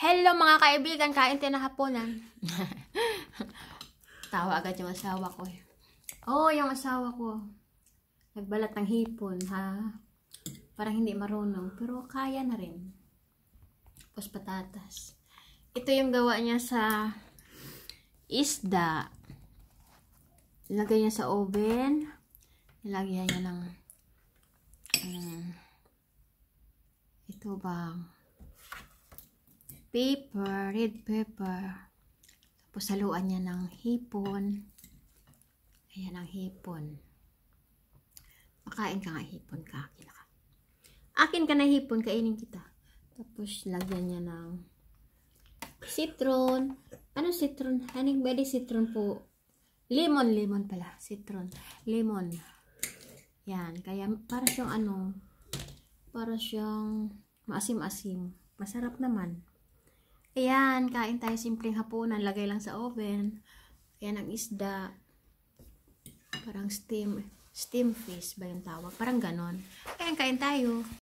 Hello mga kaibigan, kain tayo na hapunan. Tawa agad yung asawa ko eh. Oh, yung asawa ko. Nagbalat ng hipon, ha? Parang hindi marunong, pero kaya na rin. Tapos patatas. Ito yung gawa niya sa isda. Ilagay niya sa oven. Ilagay niya ng ito bang pepper, red pepper. Tapos haluan niya ng hipon. Ayan ang hipon. Makain ka nga hipon ka. Akin ka na hipon, kainin kita. Tapos lagyan niya ng citron. Ano citron? Haning bedi citron po. Lemon pala. Citron. Lemon. Yan. Kaya para siyang para siyang maasim-asim. Masarap naman. Ayan, kain tayo simpleng hapunan. Lagay lang sa oven. Ayan ang isda. Parang steam fish ba yung tawag? Parang ganon. Ayan, kain tayo.